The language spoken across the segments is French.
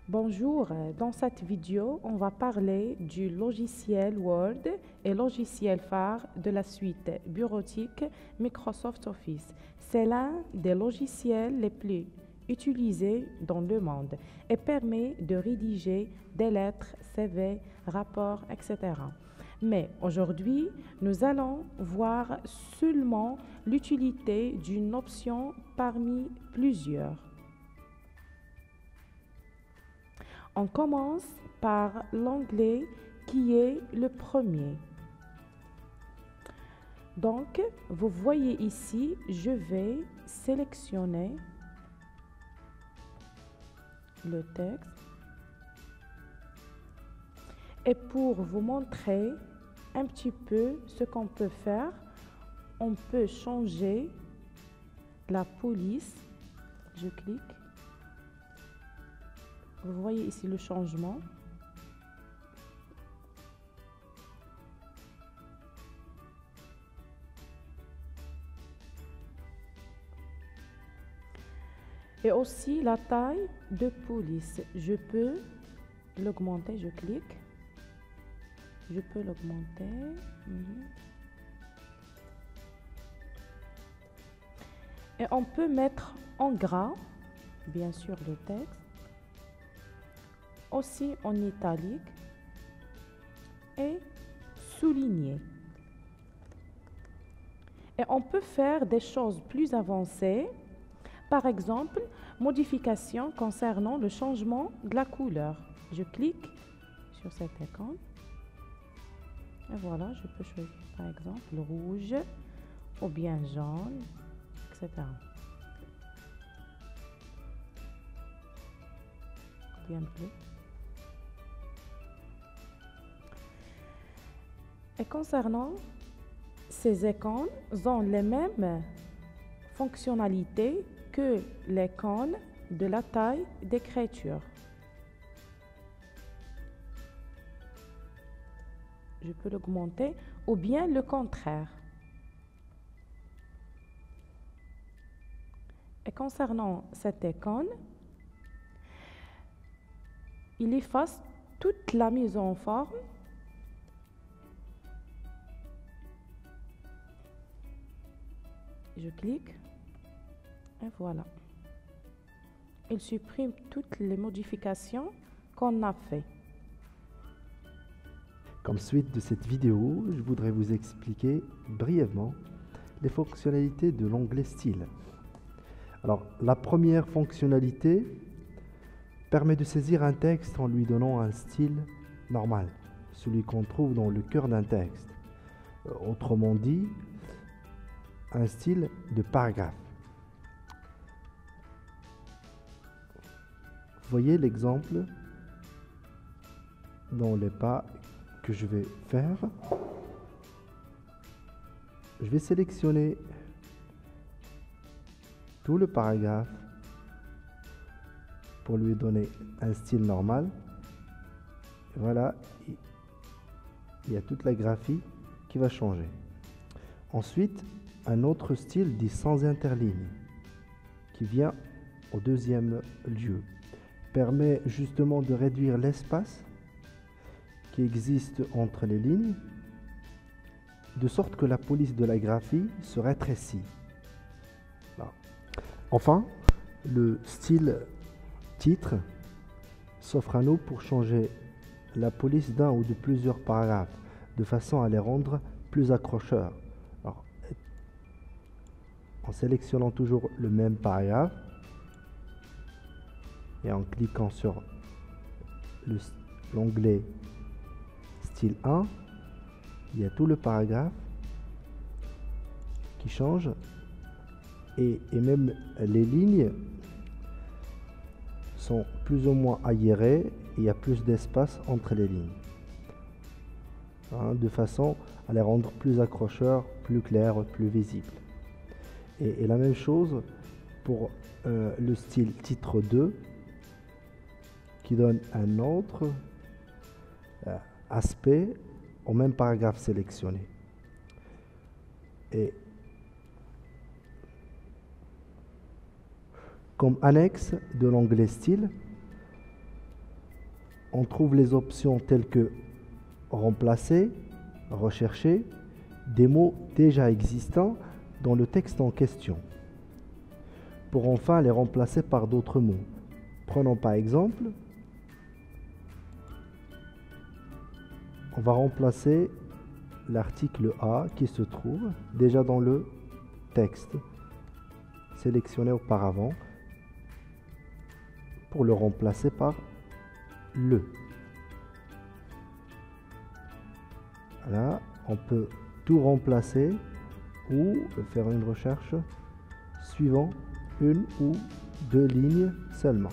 Bonjour, dans cette vidéo, on va parler du logiciel Word et logiciel phare de la suite bureautique Microsoft Office. C'est l'un des logiciels les plus utilisés dans le monde et permet de rédiger des lettres, CV, rapports, etc. Mais aujourd'hui, nous allons voir seulement l'utilité d'une option parmi plusieurs. On commence par l'onglet qui est le premier. Donc, vous voyez ici, je vais sélectionner le texte. Et pour vous montrer un petit peu ce qu'on peut faire, on peut changer la police. Je clique. Vous voyez ici le changement. Et aussi la taille de police. Je peux l'augmenter, je clique. Je peux l'augmenter. Et on peut mettre en gras, bien sûr, le texte. Aussi en italique et souligné. Et on peut faire des choses plus avancées, par exemple, modification concernant le changement de la couleur. Je clique sur cet écran et voilà, je peux choisir par exemple le rouge ou bien jaune, etc. Bien bleu. Et concernant ces icônes, ils ont les mêmes fonctionnalités que l'icône de la taille d'écriture. Je peux l'augmenter ou bien le contraire. Et concernant cette icône, il efface toute la mise en forme. Je clique et voilà. Il supprime toutes les modifications qu'on a fait. Comme suite de cette vidéo, je voudrais vous expliquer brièvement les fonctionnalités de l'onglet Style. Alors, la première fonctionnalité permet de saisir un texte en lui donnant un style normal, celui qu'on trouve dans le cœur d'un texte. Autrement dit, un style de paragraphe. Vous voyez l'exemple dans les pas que je vais faire. Je vais sélectionner tout le paragraphe pour lui donner un style normal. Et voilà, il y a toute la graphie qui va changer. Ensuite, un autre style dit sans interligne qui vient au deuxième lieu permet justement de réduire l'espace qui existe entre les lignes de sorte que la police de la graphie se rétrécit. Là. Enfin, le style titre s'offre à nous pour changer la police d'un ou de plusieurs paragraphes de façon à les rendre plus accrocheurs. Alors, en sélectionnant toujours le même paragraphe et en cliquant sur l'onglet style 1, il y a tout le paragraphe qui change et même les lignes sont plus ou moins aérées, il y a plus d'espace entre les lignes, de façon à les rendre plus accrocheurs, plus clairs, plus visibles. Et la même chose pour le style titre 2 qui donne un autre aspect au même paragraphe sélectionné. Et Comme annexe de l'onglet Style, on trouve les options telles que remplacer, rechercher des mots déjà existants dans le texte en question, pour enfin les remplacer par d'autres mots. Prenons par exemple, on va remplacer l'article A qui se trouve déjà dans le texte sélectionné auparavant pour le remplacer par le. Là, on peut tout remplacer ou faire une recherche suivant une ou deux lignes seulement.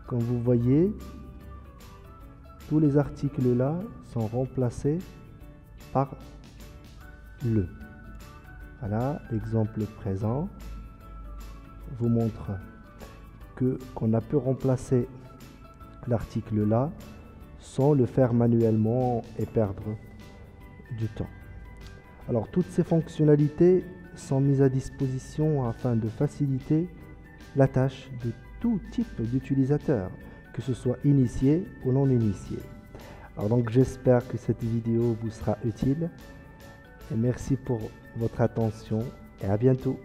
Comme vous voyez, tous les articles là sont remplacés par le. Voilà, l'exemple présent vous montre qu'on a pu remplacer l'article là sans le faire manuellement et perdre du temps. Alors toutes ces fonctionnalités sont mises à disposition afin de faciliter la tâche de tout type d'utilisateur, que ce soit initié ou non initié. Alors donc j'espère que cette vidéo vous sera utile et merci pour votre attention et à bientôt.